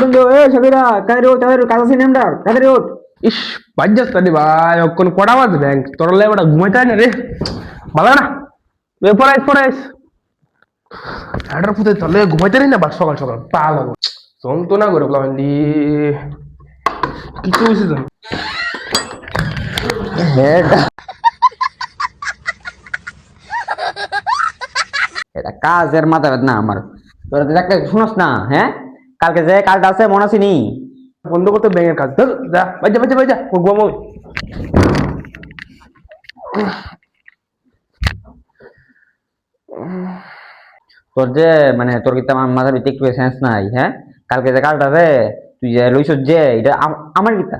বন্ধু সবিরা কাদের ওঠ তাদের কাজ আছে নামদার কাদের ওঠ। ইস বাজ্জাস রে ভাই কোন কটা বাজ ব্যাংক তোর লেবড়া ঘুমাইতে না রে ভালো না পড়াইস আড়ার পুতে তোর লেগে ঘুমাইতে না বা সকাল সকাল পাল যন্ত্রণা করে বললাম কিছু হয়েছে জানো এটা কাজের মাথা না আমার, তোরা তো একটা শুনস না? হ্যাঁ, কালকে যে কাজটা আছে মনে আছে নি? বন্ধ করতে ব্যাংকের কাজ ধর যা বাজা ঘুমাবো। তোর যে মানে তোর কিন্তু আমার মাথার ভিতরে একটু সেন্স নাই। হ্যাঁ, কালকে যে কাজটা আছে তুই যে লইছ যে এটা আমার কিতা,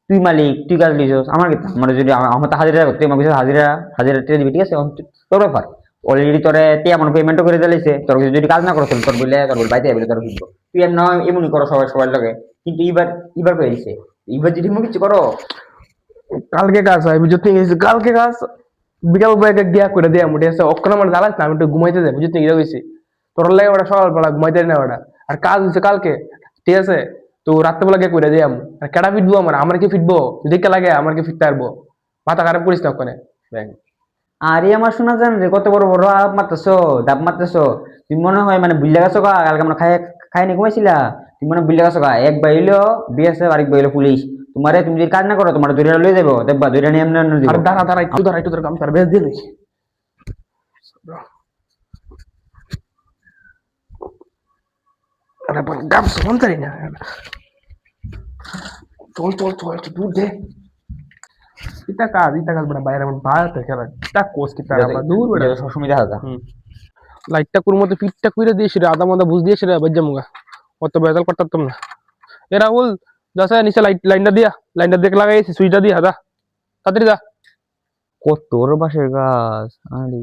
তুই মালিক তুই কাজ লইছস আমার কিতা। মানে যদি আমার তো হাজিরা করতে আমার কিছু হাজিরা টেনে দিবি, ঠিক আছে? তোর ব্যাপার অলরেডি তোরে তে এমন পেমেন্টও করে দিয়েছে, তোর যদি কাজ না করছ তোর বলে তোর বাইতে যাবে তোর ফিরবো। তুই এমন এমনই করো সবার লগে, কিন্তু এবার করে দিছে। এবার যদি তুমি কিছু করো কালকে কাজ হয় বুঝতে গেছি, কালকে কাজ বিকাল বেলা গিয়া করে দেয়া মুঠে আছে অক্ষণ আমার জ্বালাস না, আমি একটু ঘুমাইতে যাই বুঝতে গিয়ে গেছি। তোর লাগে ওটা সকালবেলা ঘুমাইতে না ওটা, আর কাজ হচ্ছে কালকে, ঠিক আছে? তো রাত্রেবেলা গিয়ে করে দেয় আর কেডা ফিটবো আমার কি ফিটবো? যদি কে লাগে আমার কি ফিটতে পারবো? মাথা খারাপ করিস না ওখানে। আরে আমার শোনা যান রে, কত বড় বড় আপ মারতেছো, ডাব মারতেছো। তুমি মনে হয় মানে বুঝলে গেছো গা, কালকে আমরা খাইনি ঘুমাইছিলা। তুমি মনে বুঝলে গেছো গা, এক বাইলো বিএসএফ আরেক বাইলো পুলিশ। তোমারে তুমি যদি কাজ না করো তোমার দূরে লয়ে যাবো, দেখবা দূরে নিয়ে এমনি দিব। আরে দাঁড়া একটু ধর কাম তার বেশ দিল আরে বল ডাব শোন তারি না চল একটু দূর দে ইটা কাজ বড় বাইরে আমার ভাত খেলা তা কোস কি তারা দূর বড় সবসময় দেখা যায়। লাইটটা কোর মধ্যে ফিটটা কইরা দিয়েছি রে, আদা মাদা বুঝ দিয়েছি রে বাজ্জামুগা, অত বেজাল করতাম না। এ রাহুল যাস নিচে লাইনটা দিয়ে লাগাইছি সুইচটা দিয়া যা তাড়াতাড়ি যা। তোর বাসের গাছ আরে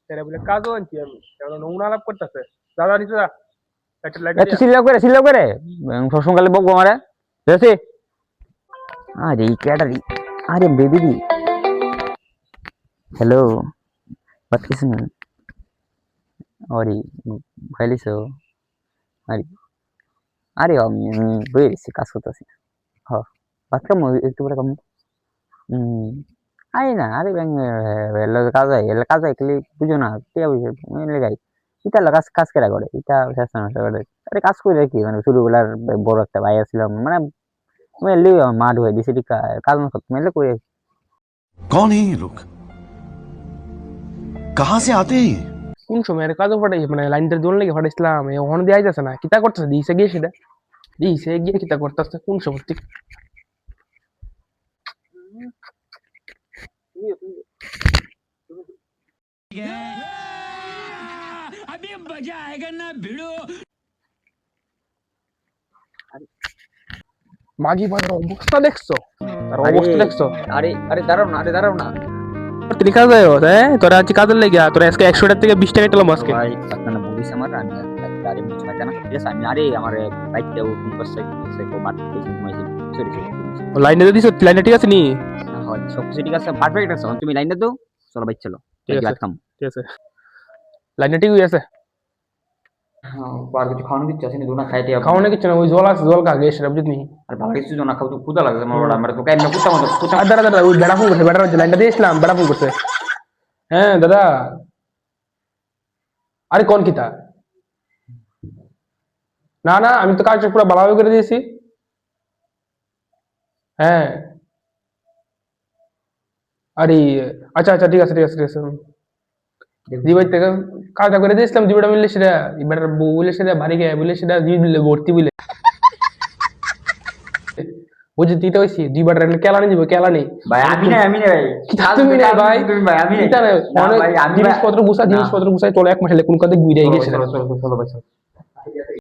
তেরা বলে কাজও আনছি আমি, কেন নোংরা আলাপ করতেছে। যা নিচে যা লাইট এত দিয়া। সিল্লাও করে সবসময় বকবো আমারে দেখছি। আরে ক্যাডারি, আরে বেবি দি हेलो बात किस में और ভাইলি সো আরে আরে আমি বেরিয়েছি কাজ করতেছি। হ্যাঁ বাত কাম একটু বলে কাম আরে না আরে ব্যাং এলো কাজ হয় খালি বুঝো না টিয়া বুঝে এলে গাই এটা কাজ কেরা করে এটা শেষ না করে। আরে কাজ করে কি মানে ছোটবেলার বড় একটা ভাই ছিল মানে মেলে মাঠ হয়ে দিছে কাজ না করতে মেলে করে। कौन है ये लोग, कहाँ से आते हैं ये? কোন সময় আর কাজও ফাটাই মানে লাইনটার জোন লেগে ফাটাইছিলাম, এ ওখানে দিয়ে আইতাছে না, কিতা করতেছে দিছে গিয়ে সেটা দিছে গিয়ে কিতা করতেছে কোন সময় ঠিক। মাগি বাজার অবস্থা দেখছো, তার অবস্থা দেখছো। আরে আরে দাঁড়াও না তুই কাজ যায় হ্যাঁ, তোরা আজকে কাজের লেগে তোরা আজকে 100 টাকা থেকে 20 টাকা পেলাম আজকে। ভাই আপনারা বলিস আমার আমি গাড়ি মুছ পাইতা না, ঠিক আছে? আমি আরে আমার বাইকটা ফোন করছে সে কো বাদ দিয়েছি ঘুমাইছি সরি লাইনে দিছো, লাইনে ঠিক আছে নি? হয় সব কিছু ঠিক আছে পারফেক্ট আছে। তুমি লাইনটা দাও, চলো বাইক চলো ঠিক আছে কাম। ঠিক আছে লাইনে ঠিক হয়ে আছে। হ্যাঁ আর কিছু খাওয়ানো কিছু আছে না দোনা খাইতে হবে খাওয়ানো কিছু না, ওই জল আছে জল খা গেছে বুঝত নি। আর ভালো কিছু না খাও তো ক্ষুধা লাগে আমার বড় আমরা তো কাই না কুত্তা আর দাদা ওই বেড়া ফোন করছে, বেড়া লাইনটা দিয়েছিলাম বেড়া ফোন করছে। হ্যাঁ দাদা আরে কোন কিতা না আমি তো কাজটা পুরো ভালোভাবে করে দিয়েছি। হ্যাঁ আরে আচ্ছা ঠিক আছে জি ভাই থেকে কাজটা করে দিয়েছিলাম, জিবিটা মিললে সেটা এবার বউ বলে সেটা বাড়ি গিয়ে বলে সেটা জি দিলে ভর্তি বলে বুঝে দিতে হয়েছি দুইবার কেলানি দিব কেলানি। ভাই আমি না ভাই তুমি না ভাই তুমি ভাই আমি জিনিসপত্র গুছাই চলো এক মাস হলে কোন কাজে ঘুরে গেছে। চলো ভাই